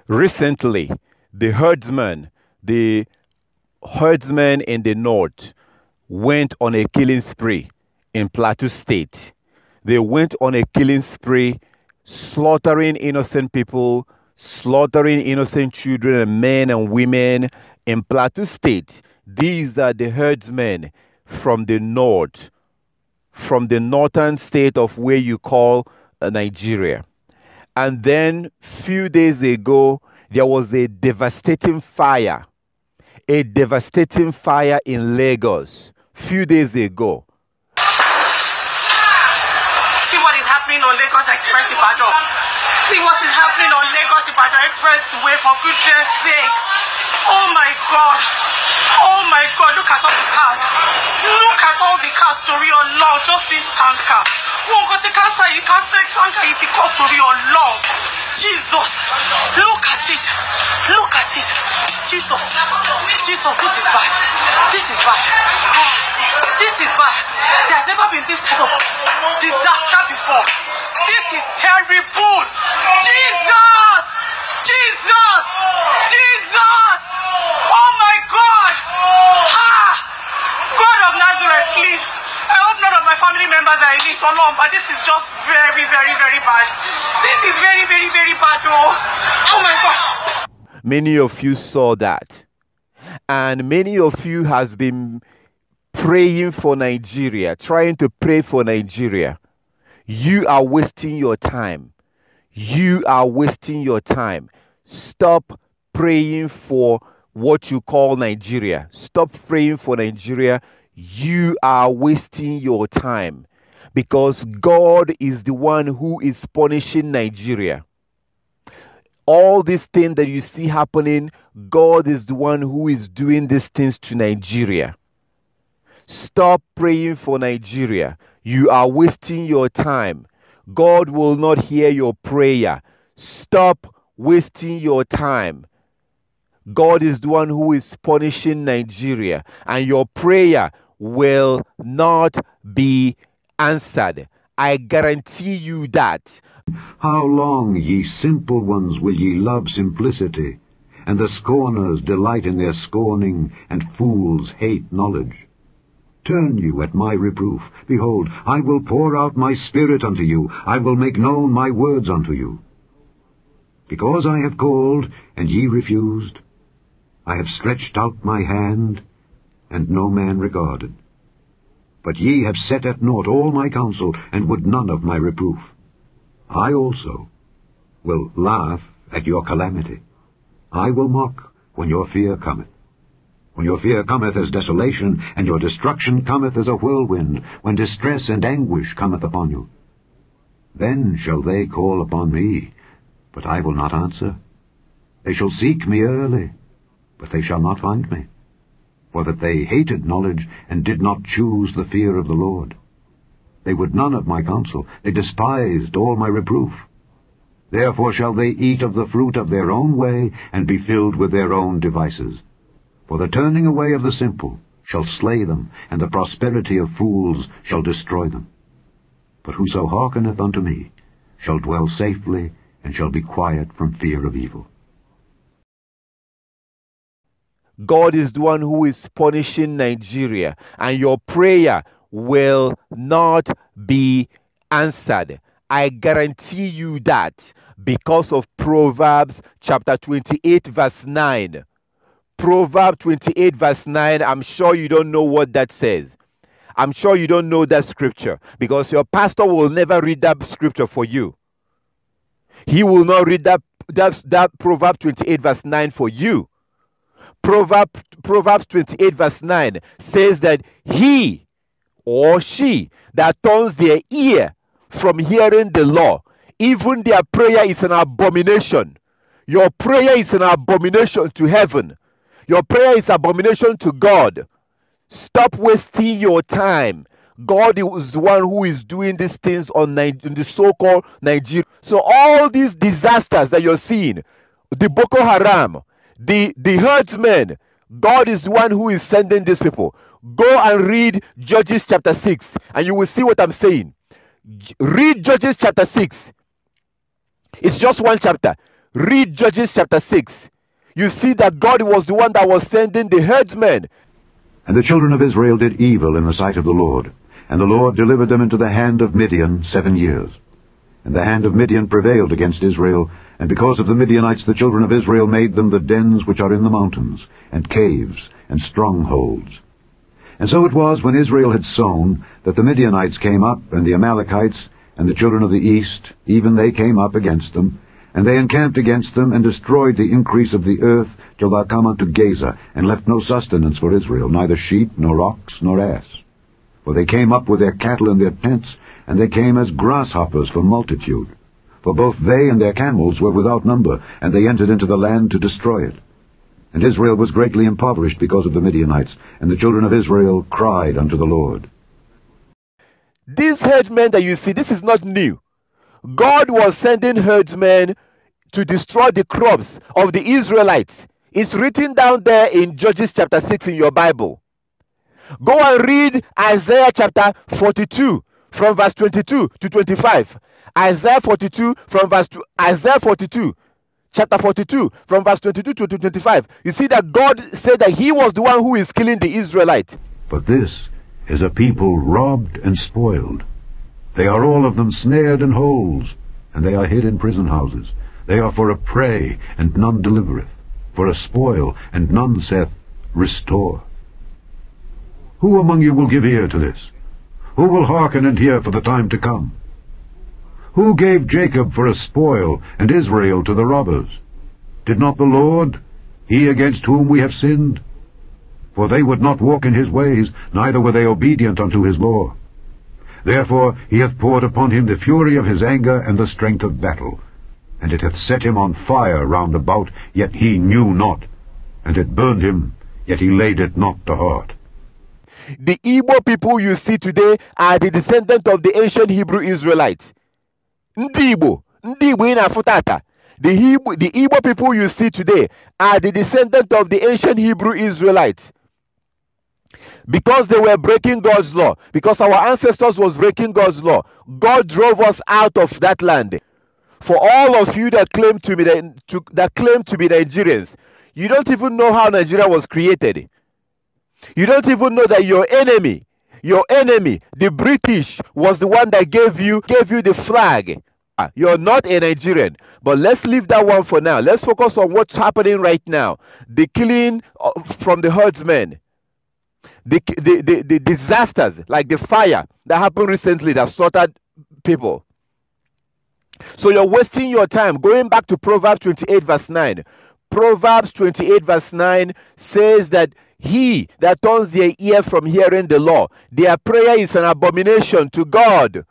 Recently, the herdsmen in the north went on a killing spree in Plateau State. They went on a killing spree, slaughtering innocent people, slaughtering innocent children and men and women in Plateau State. These are the herdsmen from the north, from the northern state of where you call Nigeria. And then few days ago, there was a devastating fire in Lagos. Few days ago. See what is happening on Lagos Express Ibadan. See what is happening on Lagos Ibadan Expressway, for goodness sake. Oh my God. Oh my God, look at all the cars. Look at all the cars, story on long, just this tanker. Oh God, you can't say tanker if it costs story on long. Jesus, look at it. Look at it. Jesus, this is bad. This is bad. This is bad. There's never been this type of disaster before. This is terrible. Jesus! Jesus! Jesus! Oh my God! God of Nazareth, please. I hope none of my family members are in it alone, but this is just very, very, very bad. This is very, very, very bad, though. Oh my God. Many of you saw that. And many of you has been praying for Nigeria, trying to pray for Nigeria. You are wasting your time. You are wasting your time. Stop praying for what you call Nigeria. Stop praying for Nigeria. You are wasting your time, because God is the one who is punishing Nigeria. All these things that you see happening, God is the one who is doing these things to Nigeria. Stop praying for Nigeria. You are wasting your time. God will not hear your prayer. Stop wasting your time. God is the one who is punishing Nigeria, and your prayer will not be answered. I guarantee you that. How long, ye simple ones, will ye love simplicity, and the scorners delight in their scorning, and fools hate knowledge? Turn you at my reproof. Behold, I will pour out my spirit unto you. I will make known my words unto you. Because I have called, and ye refused, I have stretched out my hand, and no man regarded. But ye have set at naught all my counsel, and would none of my reproof. I also will laugh at your calamity. I will mock when your fear cometh. When your fear cometh as desolation, and your destruction cometh as a whirlwind, when distress and anguish cometh upon you. Then shall they call upon me, but I will not answer. They shall seek me early, but they shall not find me. For that they hated knowledge, and did not choose the fear of the Lord. They would none of my counsel. They despised all my reproof. Therefore shall they eat of the fruit of their own way, and be filled with their own devices. For the turning away of the simple shall slay them, and the prosperity of fools shall destroy them. But whoso hearkeneth unto me shall dwell safely, and shall be quiet from fear of evil. God is the one who is punishing Nigeria, and your prayer will not be answered. I guarantee you that, because of Proverbs chapter 28 verse 9. Proverbs 28 verse 9, I'm sure you don't know what that says. I'm sure you don't know that scripture, because your pastor will never read that scripture for you. He will not read that Proverbs 28 verse 9 for you. Proverbs 28 verse 9 says that he or she that turns their ear from hearing the law, even their prayer is an abomination. Your prayer is an abomination to heaven. Your prayer is abomination to God. Stop wasting your time. God is the one who is doing these things on the so-called Nigeria. So all these disasters that you're seeing, the Boko Haram, the herdsmen, God is the one who is sending these people. Go and read Judges chapter 6, and you will see what I'm saying. Read Judges chapter 6. It's just one chapter. Read Judges chapter 6. You see that God was the one that was sending the herdsmen. And the children of Israel did evil in the sight of the Lord, and the Lord delivered them into the hand of Midian 7 years. And the hand of Midian prevailed against Israel, and because of the Midianites the children of Israel made them the dens which are in the mountains, and caves, and strongholds. And so it was, when Israel had sown, that the Midianites came up, and the Amalekites, and the children of the east, even they came up against them, and they encamped against them, and destroyed the increase of the earth, till thou come unto Gaza, and left no sustenance for Israel, neither sheep, nor ox, nor ass. For they came up with their cattle and their tents, and they came as grasshoppers for multitude. For both they and their camels were without number, and they entered into the land to destroy it. And Israel was greatly impoverished because of the Midianites, and the children of Israel cried unto the Lord. These herdsmen that you see, this is not new. God was sending herdsmen to destroy the crops of the Israelites. It's written down there in Judges chapter 6 in your Bible. Go and read Isaiah chapter 42 from verse 22 to 25. Isaiah 42 from verse Isaiah 42 chapter 42 from verse 22 to 25. You see that God said that he was the one who is killing the Israelites. But this is a people robbed and spoiled. They are all of them snared in holes, and they are hid in prison houses. They are for a prey, and none delivereth, for a spoil, and none saith, Restore. Who among you will give ear to this? Who will hearken and hear for the time to come? Who gave Jacob for a spoil, and Israel to the robbers? Did not the Lord, he against whom we have sinned? For they would not walk in his ways, neither were they obedient unto his law. Therefore he hath poured upon him the fury of his anger and the strength of battle. And it hath set him on fire round about, yet he knew not. And it burned him, yet he laid it not to heart. The Igbo people you see today are the descendants of the ancient Hebrew Israelites. Ndị Igbo ị na-afụta. The Igbo people you see today are the descendants of the ancient Hebrew Israelites. Because they were breaking God's law, because our ancestors was breaking God's law, God drove us out of that land. For all of you that claim to be Nigerians, you don't even know how Nigeria was created. You don't even know that your enemy, the British, was the one that gave you the flag. You're not a Nigerian. But let's leave that one for now. Let's focus on what's happening right now. The killing from the herdsmen. The disasters, like the fire that happened recently that slaughtered people. So you're wasting your time. Going back to Proverbs 28 verse 9. Proverbs 28 verse 9 says that he that turns their ear from hearing the law, their prayer is an abomination to God.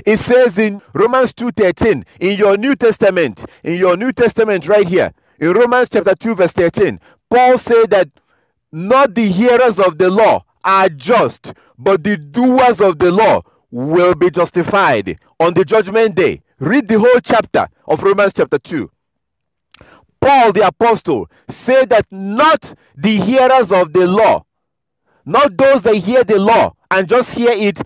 It says in Romans 2:13, in your New Testament right here, in Romans chapter 2 verse 13, Paul said that not the hearers of the law are just, but the doers of the law will be justified on the judgment day. Read the whole chapter of Romans chapter 2. Paul the apostle said that not the hearers of the law, not those that hear the law and just hear it,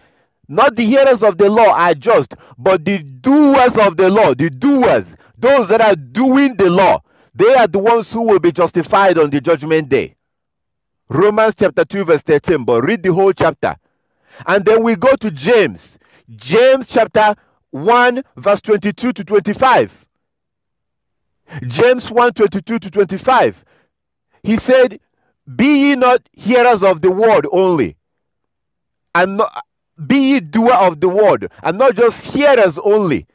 not the hearers of the law are just, but the doers of the law, the doers, those that are doing the law, they are the ones who will be justified on the judgment day. Romans chapter 2 verse 13, but read the whole chapter. And then we go to James. James chapter 1 verse 22 to 25. James 1, 22 to 25. He said, be ye not hearers of the word only, and not, be ye doer of the word, and not just hearers only.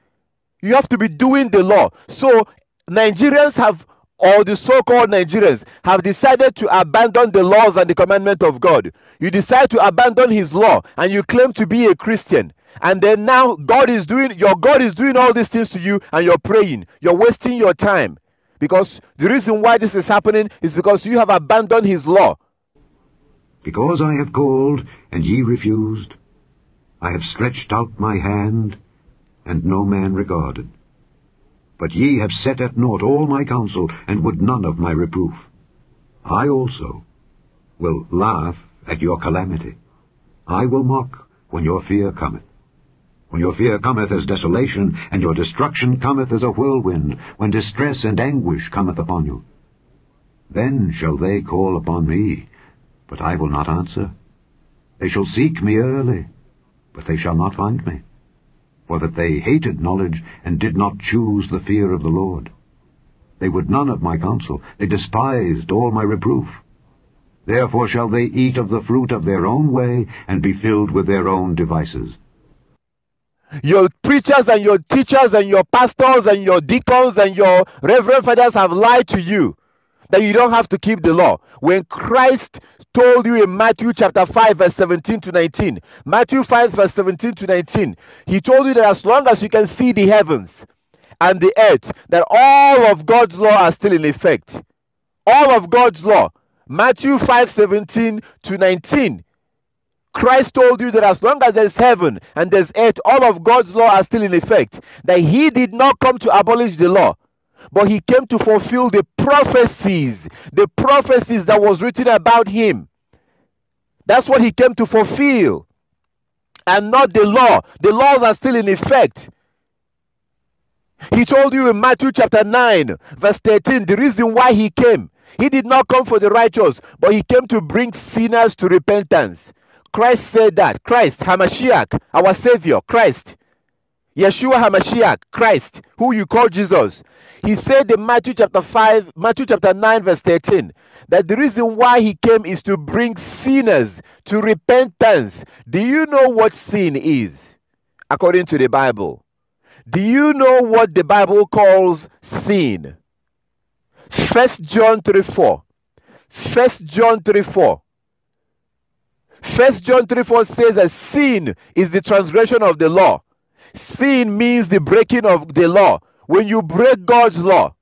You have to be doing the law. So Nigerians have, or the so-called Nigerians, have decided to abandon the laws and the commandment of God. You decide to abandon his law, and you claim to be a Christian. And then now your God is doing all these things to you, and you're praying. You're wasting your time. Because the reason why this is happening is because you have abandoned his law. Because I have called, and ye refused, I have stretched out my hand, and no man regarded. But ye have set at naught all my counsel, and would none of my reproof. I also will laugh at your calamity. I will mock when your fear cometh. When your fear cometh as desolation, and your destruction cometh as a whirlwind, when distress and anguish cometh upon you. Then shall they call upon me, but I will not answer. They shall seek me early, but they shall not find me. For that they hated knowledge, and did not choose the fear of the Lord. They would none of my counsel, they despised all my reproof. Therefore shall they eat of the fruit of their own way, and be filled with their own devices. Your preachers and your teachers and your pastors and your deacons and your reverend fathers have lied to you that you don't have to keep the law. When Christ told you in Matthew chapter 5 verse 17 to 19, Matthew 5 verse 17 to 19, he told you that as long as you can see the heavens and the earth, that all of God's law are still in effect. All of God's law. Matthew 5 17 to 19. Christ told you that as long as there's heaven and there's earth, all of God's law are still in effect. That he did not come to abolish the law, but he came to fulfill the prophecies that was written about him. That's what he came to fulfill, and not the law. The laws are still in effect. He told you in Matthew chapter 9 verse 13, the reason why he came. He did not come for the righteous, but he came to bring sinners to repentance. Christ said that. Christ, Hamashiach, our Savior, Christ. Yeshua Hamashiach, Christ, who you call Jesus. He said in Matthew chapter 9, verse 13, that the reason why he came is to bring sinners to repentance. Do you know what sin is, according to the Bible? Do you know what the Bible calls sin? 1 John 3:4. 1 John 3:4. 1 John 3:4 says that sin is the transgression of the law. Sin means the breaking of the law. When you break God's law,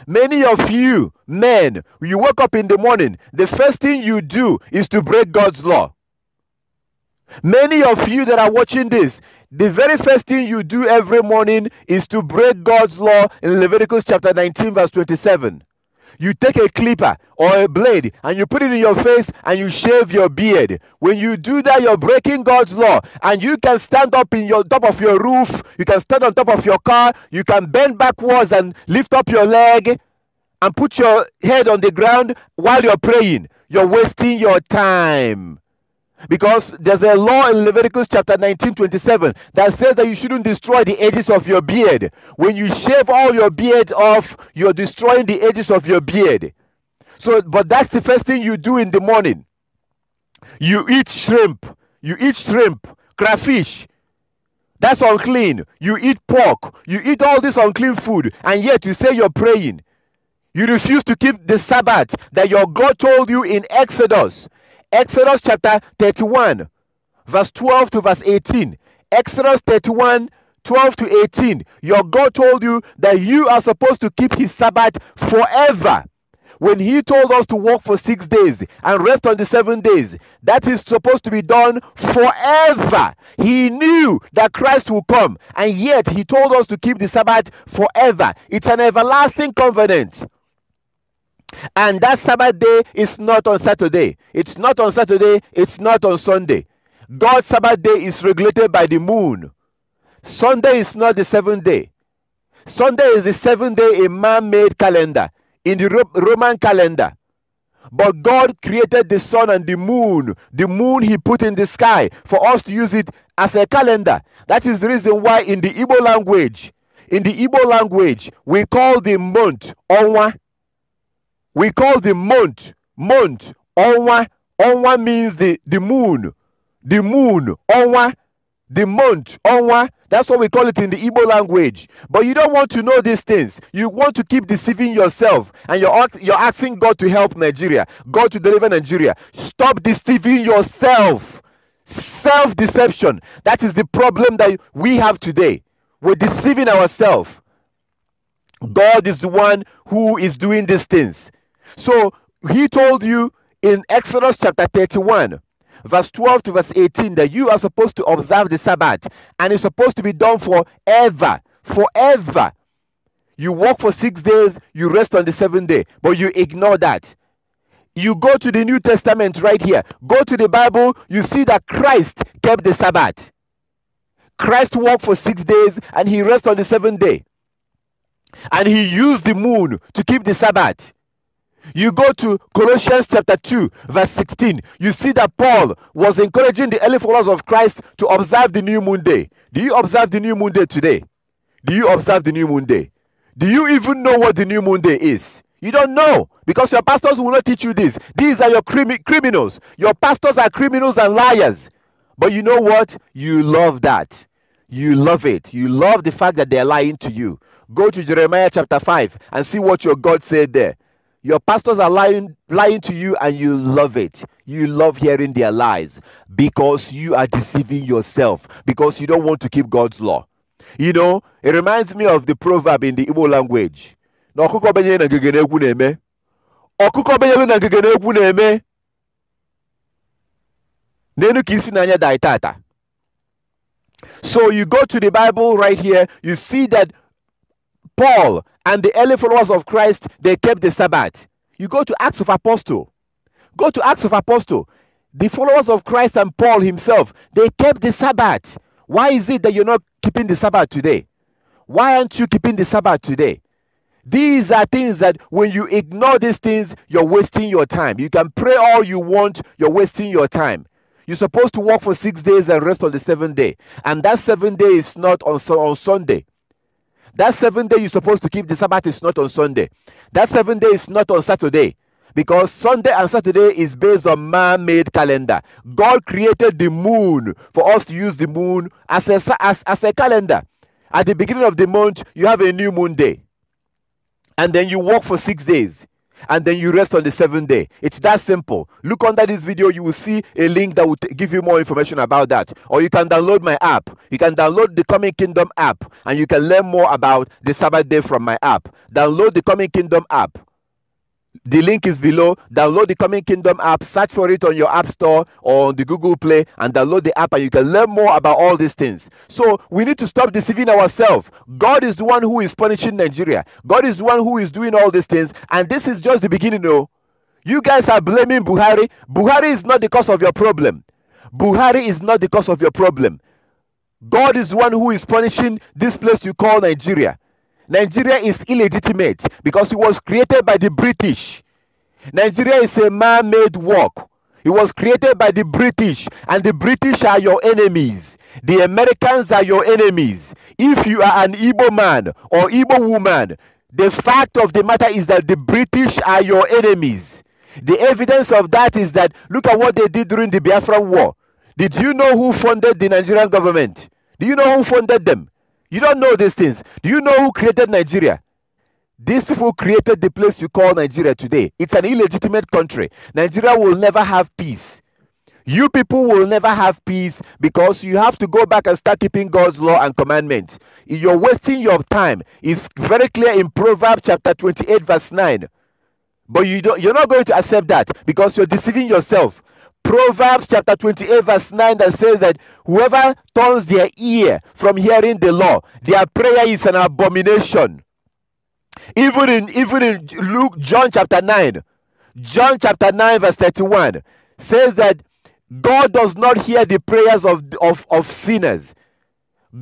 many of you men, you wake up in the morning, the first thing you do is to break God's law. Many of you that are watching this, the very first thing you do every morning is to break God's law in Leviticus chapter 19 verse 27. You take a clipper or a blade and you put it in your face and you shave your beard. When you do that, you're breaking God's law. And you can stand up in your top of your roof. You can stand on top of your car. You can bend backwards and lift up your leg and put your head on the ground while you're praying. You're wasting your time. Because there's a law in Leviticus chapter 19:27 that says that you shouldn't destroy the edges of your beard. When you shave all your beard off, you're destroying the edges of your beard. So, but that's the first thing you do in the morning. You eat shrimp. You eat shrimp, crayfish. That's unclean. You eat pork. You eat all this unclean food, and yet you say you're praying. You refuse to keep the Sabbath that your God told you in Exodus. Exodus chapter 31, verse 12 to verse 18. Exodus 31, 12 to 18. Your God told you that you are supposed to keep his Sabbath forever. When he told us to work for 6 days and rest on the 7 days, that is supposed to be done forever. He knew that Christ will come, and yet he told us to keep the Sabbath forever. It's an everlasting covenant. And that Sabbath day is not on Saturday. It's not on Saturday. It's not on Sunday. God's Sabbath day is regulated by the moon. Sunday is not the 7th day. Sunday is the 7th day, a man-made calendar in the Roman calendar. But God created the sun and the moon. The moon he put in the sky for us to use it as a calendar. That is the reason why in the Igbo language, we call the month Onwa. We call the month, Onwa. Onwa means the moon. The moon, Onwa. The month, Onwa. That's what we call it in the Igbo language. But you don't want to know these things. You want to keep deceiving yourself. And you're asking God to help Nigeria. God to deliver Nigeria. Stop deceiving yourself. Self-deception. That is the problem that we have today. We're deceiving ourselves. God is the one who is doing these things. So he told you in Exodus chapter 31, verse 12 to verse 18, that you are supposed to observe the Sabbath, and it's supposed to be done forever. Forever. You work for 6 days, you rest on the 7th day, but you ignore that. You go to the New Testament right here. Go to the Bible, you see that Christ kept the Sabbath. Christ walked for 6 days and he rested on the 7th day. And he used the moon to keep the Sabbath. You go to Colossians chapter 2, verse 16. You see that Paul was encouraging the early followers of Christ to observe the new moon day. Do you observe the new moon day today? Do you observe the new moon day? Do you even know what the new moon day is? You don't know, because your pastors will not teach you this. These are your criminals. Your pastors are criminals and liars. But you know what? You love that. You love it. You love the fact that they are lying to you. Go to Jeremiah chapter 5 and see what your God said there. Your pastors are lying to you, and you love it. You love hearing their lies because you are deceiving yourself, because you don't want to keep God's law. You know, it reminds me of the proverb in the Igbo language. So you go to the Bible right here, you see that Paul and the early followers of Christ, they kept the Sabbath. You go to Acts of Apostle. Go to Acts of Apostle. The followers of Christ and Paul himself, they kept the Sabbath. Why is it that you're not keeping the Sabbath today? Why aren't you keeping the Sabbath today? These are things that when you ignore these things, you're wasting your time. You can pray all you want, you're wasting your time. You're supposed to work for 6 days and rest on the 7th day. And that 7th day is not on Sunday. That 7th day you're supposed to keep the Sabbath is not on Sunday. That 7th day is not on Saturday. Because Sunday and Saturday is based on man-made calendar. God created the moon for us to use the moon as a calendar. At the beginning of the month, you have a new moon day. And then you work for 6 days. And then you rest on the 7th day. It's that simple. Look under this video, you will see a link that will give you more information about that. Or you can download my app. You can download the Coming Kingdom app, and you can learn more about the Sabbath day from my app. Download the Coming Kingdom app. The link is below. Download the Coming Kingdom app, search for it on your app store or on the Google Play, and download the app, and you can learn more about all these things. So we need to stop deceiving ourselves. God is the one who is punishing Nigeria. God is the one who is doing all these things, and this is just the beginning. No, you guys are blaming Buhari. Buhari is not the cause of your problem. Buhari is not the cause of your problem. God is the one who is punishing this place you call Nigeria. Nigeria is illegitimate because it was created by the British. Nigeria is a man-made work. It was created by the British, and the British are your enemies. The Americans are your enemies. If you are an Igbo man or Igbo woman, the fact of the matter is that the British are your enemies. The evidence of that is that look at what they did during the Biafran War. Did you know who funded the Nigerian government? Do you know who funded them? You don't know these things. Do you know who created Nigeria? These people created the place you call Nigeria today. It's an illegitimate country. Nigeria will never have peace. You people will never have peace because you have to go back and start keeping God's law and commandments. You're wasting your time. It's very clear in Proverbs chapter 28 verse 9. But you're not going to accept that because you're deceiving yourself. Proverbs chapter 28 verse 9 that says that whoever turns their ear from hearing the law, their prayer is an abomination. Even in John chapter 9 verse 31 says that God does not hear the prayers of sinners.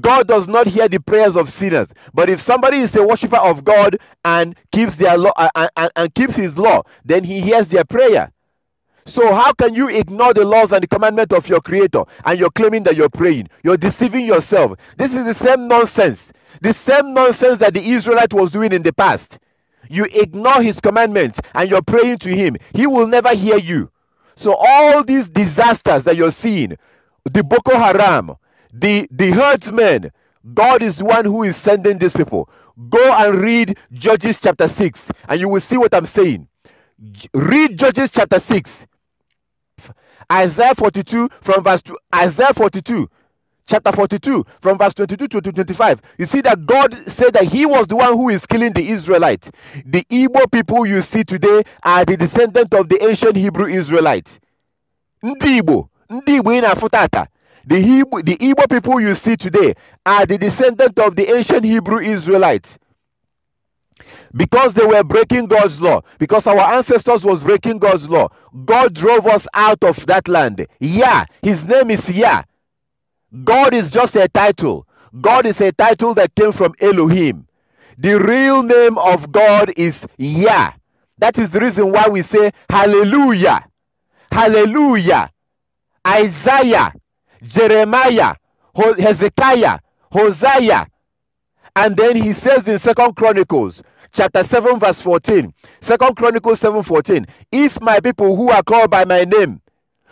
God does not hear the prayers of sinners. But if somebody is a worshiper of God and keeps their law and keeps his law, then he hears their prayer. So how can you ignore the laws and the commandment of your creator and you're claiming that you're praying? You're deceiving yourself. This is the same nonsense. The same nonsense that the Israelite was doing in the past. You ignore his commandments and you're praying to him. He will never hear you. So all these disasters that you're seeing, the Boko Haram, the herdsmen, God is the one who is sending these people. Go and read Judges chapter 6 and you will see what I'm saying. Read Judges chapter 6. Isaiah 42 from verse 2, Isaiah 42, chapter 42 from verse 22 to 25. You see that God said that he was the one who is killing the Israelites. The Igbo people you see today are the descendant of the ancient Hebrew Israelites. Ndi Igbo in Afutata. The Igbo people you see today are the descendant of the ancient Hebrew Israelites. Because they were breaking God's law, because our ancestors was breaking God's law, God drove us out of that land. Yah, his name is Yah. God is just a title. God is a title that came from Elohim. The real name of God is Yah. That is the reason why we say hallelujah, hallelujah. Isaiah, Jeremiah, Hezekiah, Hosea. And then he says in 2 Chronicles chapter 7 verse 14, 2 Chronicles 7:14, if my people who are called by my name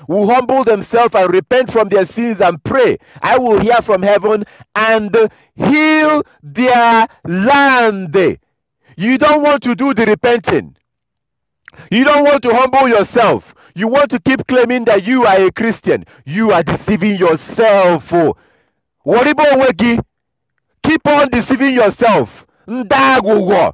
will humble themselves and repent from their sins and pray, I will hear from heaven and heal their land. You don't want to do the repenting. You don't want to humble yourself. You want to keep claiming that you are a Christian. You are deceiving yourself. Keep on deceiving yourself. Ndagugo.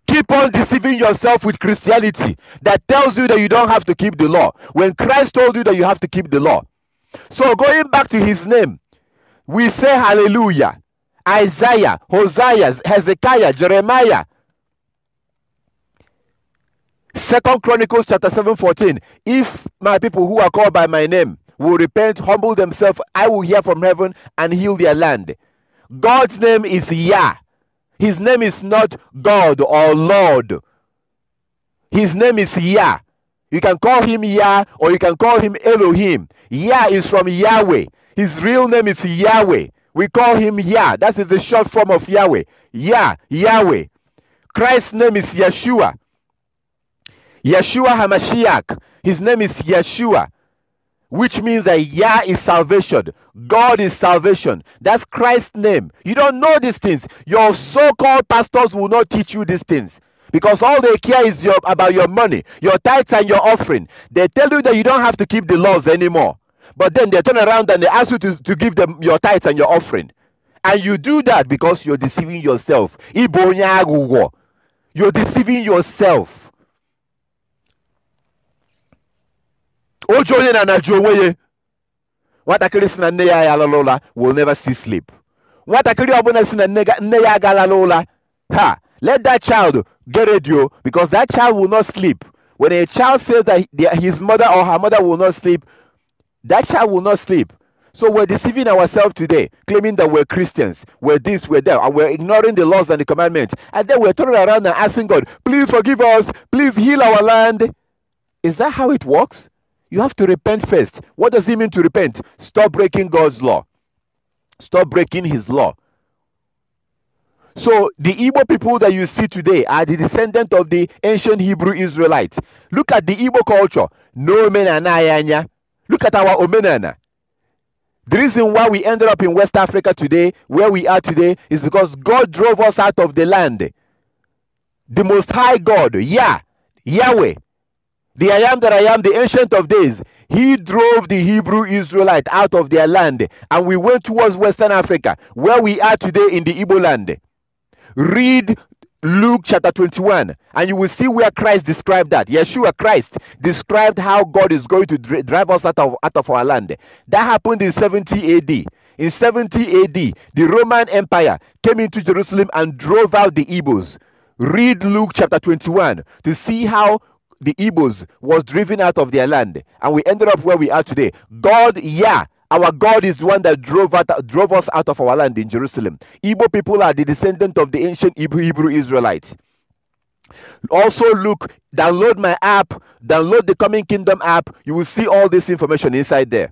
Keep on deceiving yourself with Christianity that tells you that you don't have to keep the law, when Christ told you that you have to keep the law. So going back to his name, we say hallelujah. Isaiah, Hosea, Hezekiah, Jeremiah. 2 Chronicles chapter 7:14. If my people who are called by my name will repent, humble themselves, I will hear from heaven and heal their land. God's name is Yah. His name is not God or Lord. His name is Yah. You can call him Yah or you can call him Elohim. Yah is from Yahweh. His real name is Yahweh. We call him Yah. That is the short form of Yahweh. Yah, Yahweh. Christ's name is Yeshua. Yeshua HaMashiach. His name is Yeshua, which means that Yah is salvation. God is salvation. That's Christ's name. You don't know these things. Your so-called pastors will not teach you these things, because all they care is about your money, your tithes and your offering. They tell you that you don't have to keep the laws anymore. But then they turn around and they ask you to give them your tithes and your offering. And you do that because you're deceiving yourself. You're deceiving yourself. Watakiri sina nne ya alalola will never see sleep. Watakiri obuna sina nne ya galalola. Let that child get radio, because that child will not sleep. When a child says that his mother or her mother will not sleep, that child will not sleep. So we're deceiving ourselves today, claiming that we're Christians, we're this, we're that, and we're ignoring the laws and the commandments. And then we're turning around and asking God, please forgive us, please heal our land. Is that how it works? You have to repent first. What does it mean to repent? Stop breaking God's law. Stop breaking his law. So the Igbo people that you see today are the descendant of the ancient Hebrew Israelites. Look at the Igbo culture. No menana. Look at our omenana. The reason why we ended up in West Africa today, where we are today, is because God drove us out of the land. The Most High God, Yahweh, the I am that I am, the Ancient of Days, he drove the Hebrew Israelite out of their land, and we went towards Western Africa, where we are today in the Igbo land. Read Luke chapter 21, and you will see where Christ described that. Yeshua Christ described how God is going to drive us out of our land. That happened in 70 AD. In 70 AD, the Roman Empire came into Jerusalem and drove out the Igbos. Read Luke chapter 21 to see how the Igbos was driven out of their land, and we ended up where we are today. God, our God is the one that drove us out of our land in Jerusalem. Igbo people are the descendant of the ancient Hebrew Israelites. Also download my app, download the Coming Kingdom app. You will see all this information inside there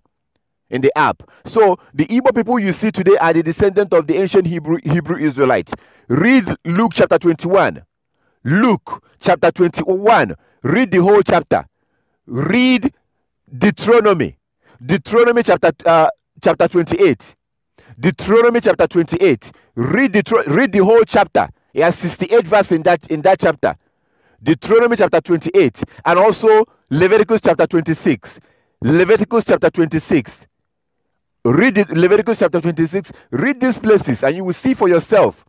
in the app. So the Igbo people you see today are the descendant of the ancient Hebrew Israelites. Read Luke chapter 21. Luke chapter 21. Read the whole chapter. Read Deuteronomy. Deuteronomy chapter 28. Deuteronomy chapter 28. Read the whole chapter. It has 68 verses in that chapter. Deuteronomy chapter 28. And also Leviticus chapter 26. Leviticus chapter 26. Read Leviticus chapter 26. Read these places and you will see for yourself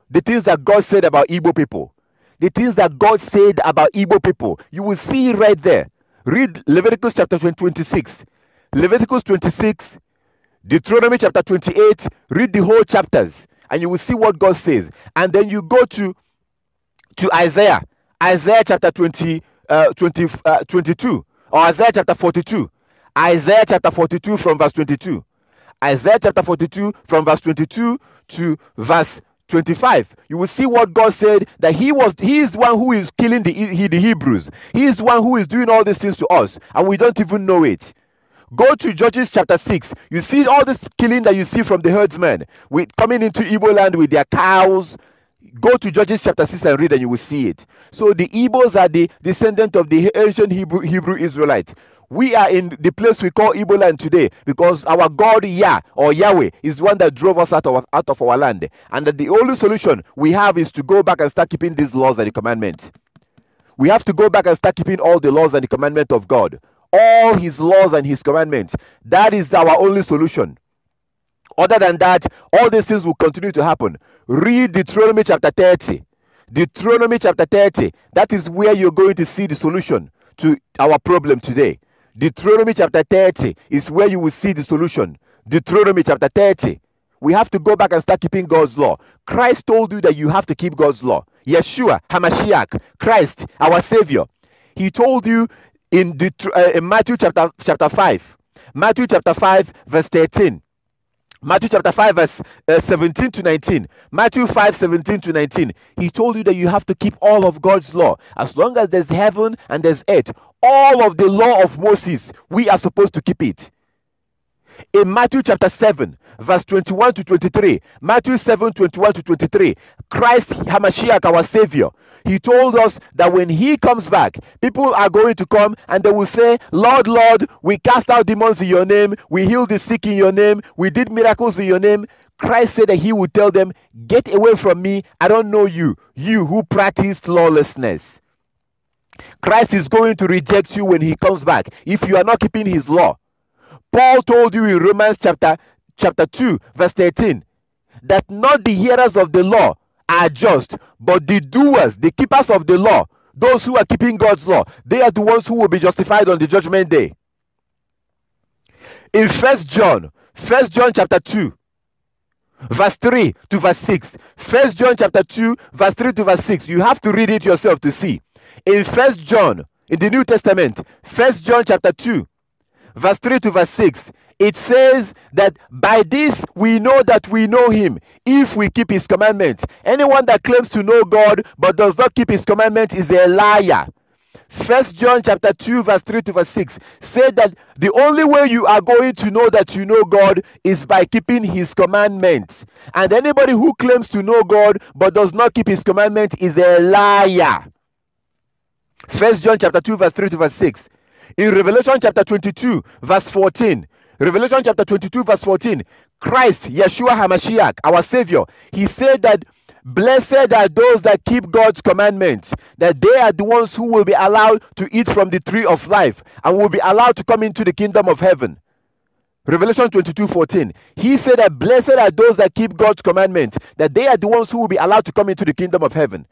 the things that God said about Igbo people. The things that God said about Igbo people. You will see right there. Read Leviticus chapter 26. Leviticus 26. Deuteronomy chapter 28. Read the whole chapters. And you will see what God says. And then you go to Isaiah. Isaiah chapter 20. 22, or Isaiah chapter 42. Isaiah chapter 42 from verse 22. Isaiah chapter 42 from verse 22 to verse 25. You will see what God said, that he is the one who is killing the Hebrews. He is the one who is doing all these things to us, and we don't even know it. Go to Judges chapter 6. You see all this killing that you see from the herdsmen with coming into Igbo land with their cows. Go to Judges chapter 6 and read, and you will see it. So the Igbos are the descendant of the ancient Hebrew Israelite. We are in the place we call Igbo land today because our God Yah or Yahweh is the one that drove us out of our land. And that the only solution we have is to go back and start keeping these laws and the commandments. We have to go back and start keeping all the laws and the commandments of God. All his laws and his commandments. That is our only solution. Other than that, all these things will continue to happen. Read Deuteronomy chapter 30. Deuteronomy chapter 30. That is where you're going to see the solution to our problem today. Deuteronomy chapter 30 is where you will see the solution. Deuteronomy chapter 30. We have to go back and start keeping God's law. Christ told you that you have to keep God's law. Yeshua, Hamashiach, Christ, our Savior. He told you in Matthew chapter 5. Matthew chapter 5 verse 13. Matthew chapter 5 verse 17 to 19. Matthew 5, 17 to 19. He told you that you have to keep all of God's law. As long as there's heaven and there's earth, all of the law of Moses, we are supposed to keep it. In Matthew chapter 7, verse 21 to 23, Matthew 7, 21 to 23, Christ Hamashiach, our Savior, he told us that when he comes back, people are going to come and they will say, Lord, Lord, we cast out demons in your name, we healed the sick in your name, we did miracles in your name. Christ said that he would tell them, get away from me, I don't know you, you who practiced lawlessness. Christ is going to reject you when he comes back if you are not keeping his law. Paul told you in Romans chapter 2 verse 13 that not the hearers of the law are just, but the doers, the keepers of the law, those who are keeping God's law, they are the ones who will be justified on the judgment day. In 1 John chapter 2 verse 3 to verse 6, 1 John chapter 2 verse 3 to verse 6, you have to read it yourself to see. In 1 John, in the New Testament, 1 John chapter 2 verse 3 to verse 6, it says that by this we know that we know him, if we keep his commandments. Anyone that claims to know God but does not keep his commandments is a liar. 1 John chapter 2 verse 3 to verse 6 said that the only way you are going to know that you know God is by keeping his commandments. And anybody who claims to know God but does not keep his commandments is a liar. 1 John chapter 2 verse 3 to verse 6. In Revelation chapter 22 verse 14, Revelation chapter 22 verse 14, Christ, Yeshua HaMashiach, our Savior, he said that blessed are those that keep God's commandments, that they are the ones who will be allowed to eat from the tree of life and will be allowed to come into the kingdom of heaven. Revelation 22:14, he said that blessed are those that keep God's commandments, that they are the ones who will be allowed to come into the kingdom of heaven.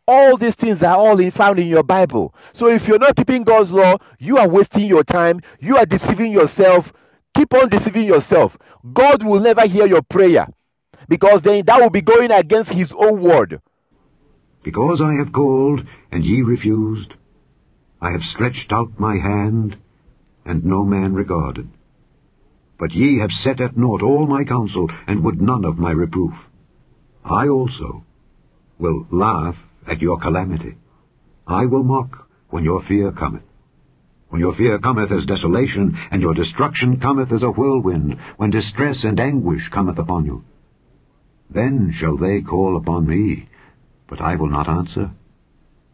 All these things are all found in your Bible. So if you're not keeping God's law, you are wasting your time. You are deceiving yourself. Keep on deceiving yourself. God will never hear your prayer, because then that will be going against his own word. Because I have called, and ye refused, I have stretched out my hand, and no man regarded. But ye have set at naught all my counsel, and would none of my reproof. I also will laugh at your calamity. I will mock when your fear cometh. When your fear cometh as desolation, and your destruction cometh as a whirlwind, when distress and anguish cometh upon you. Then shall they call upon me, but I will not answer.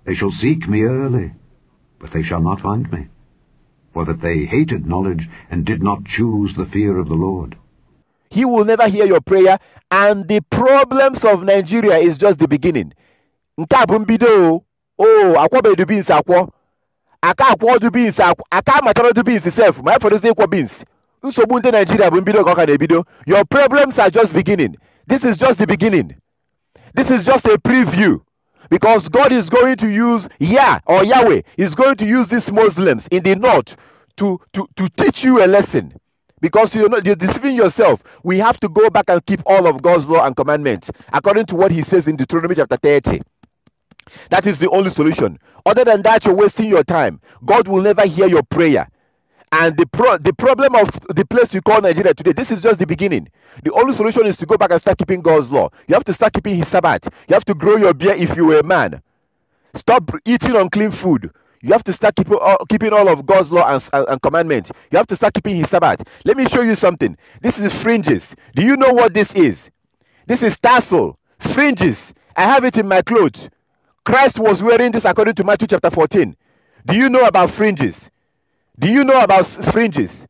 They shall seek me early, but they shall not find me. For that they hated knowledge, and did not choose the fear of the Lord. He will never hear your prayer, and the problems of Nigeria is just the beginning. Oh, akwa be do beans akwa. Aka akwa do beans akwa. Aka matara do beans self. My for this day beans. Nsogbu ndị Nigeria bụ mbido ka ọ ka na-ebido. Your problems are just beginning. This is just the beginning. This is just a preview. Because God is going to use Yahweh is going to use these Muslims in the north to teach you a lesson. Because you're deceiving yourself. We have to go back and keep all of God's law and commandments according to what he says in Deuteronomy chapter 30. That is the only solution. Other than that, you're wasting your time. God will never hear your prayer. And the problem of the place you call Nigeria today, this is just the beginning. The only solution is to go back and start keeping God's law. You have to start keeping his Sabbath. You have to grow your beard if you were a man. Stop eating unclean food. You have to start keeping all of God's law and commandments. You have to start keeping his Sabbath. Let me show you something. This is fringes. Do you know what this is? This is tassel. Fringes. I have it in my clothes. Christ was wearing this according to Matthew chapter 14. Do you know about fringes? Do you know about fringes?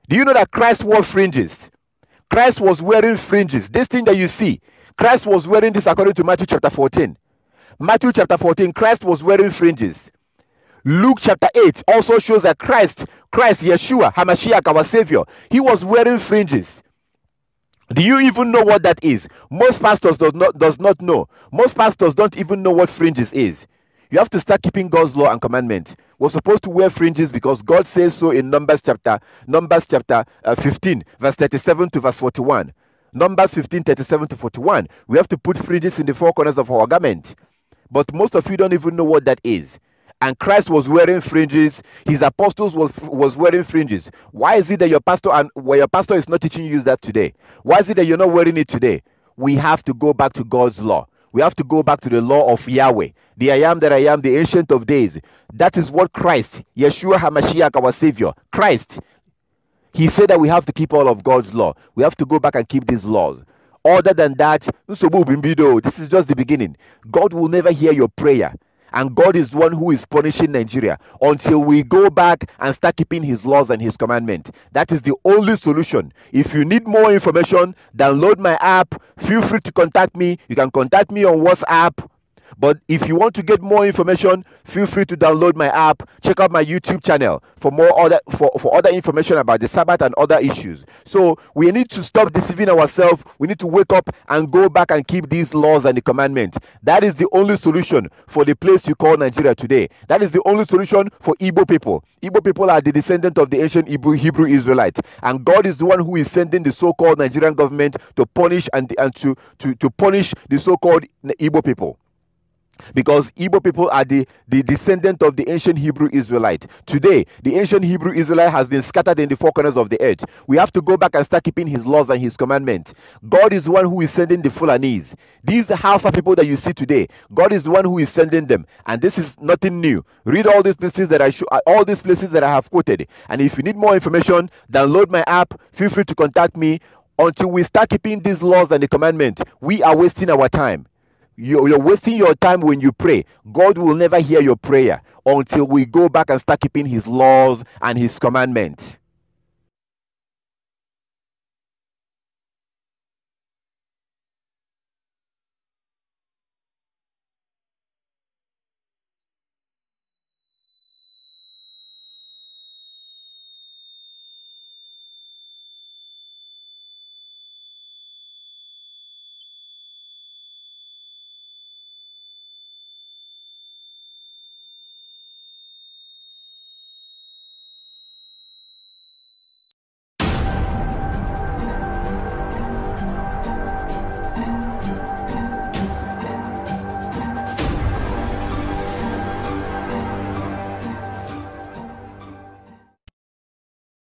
Do you know that Christ wore fringes? Christ was wearing fringes. This thing that you see, Christ was wearing this according to Matthew chapter 14. Matthew chapter 14, Christ was wearing fringes. Luke chapter 8 also shows that Christ, Yeshua, HaMashiach, our Savior, he was wearing fringes. Do you even know what that is? Most pastors does not know. Most pastors don't even know what fringes is. You have to start keeping God's law and commandment. We're supposed to wear fringes because God says so in Numbers chapter 15, verse 37 to verse 41. Numbers 15, 37 to 41. We have to put fringes in the four corners of our garment. But most of you don't even know what that is. And Christ was wearing fringes. His apostles was wearing fringes. Why is it that your pastor is not teaching you that today? Why is it that you're not wearing it today? We have to go back to God's law. We have to go back to the law of Yahweh, the I am that I am, the Ancient of Days. That is what Christ, Yeshua HaMashiach, our Savior, Christ, he said that we have to keep all of God's law. We have to go back and keep these laws. Other than that, this is just the beginning. God will never hear your prayer. And God is the one who is punishing Nigeria until we go back and start keeping his laws and his commandments. That is the only solution. If you need more information, download my app. Feel free to contact me. You can contact me on WhatsApp. But if you want to get more information, feel free to download my app. Check out my YouTube channel for other information about the Sabbath and other issues. So we need to stop deceiving ourselves. We need to wake up and go back and keep these laws and the commandments. That is the only solution for the place you call Nigeria today. That is the only solution for Igbo people. Igbo people are the descendant of the ancient Hebrew Israelites. And God is the one who is sending the so-called Nigerian government to punish and to punish the so-called Igbo people. Because Igbo people are the descendant of the ancient Hebrew Israelite. Today, the ancient Hebrew Israelite has been scattered in the four corners of the earth. We have to go back and start keeping his laws and his commandments. God is the one who is sending the Fulanese. These Hausa people that you see today, God is the one who is sending them. And this is nothing new. Read all these places that I have quoted. And if you need more information, download my app. Feel free to contact me. Until we start keeping these laws and the commandments, we are wasting our time. You're wasting your time when you pray. God will never hear your prayer until we go back and start keeping his laws and his commandments.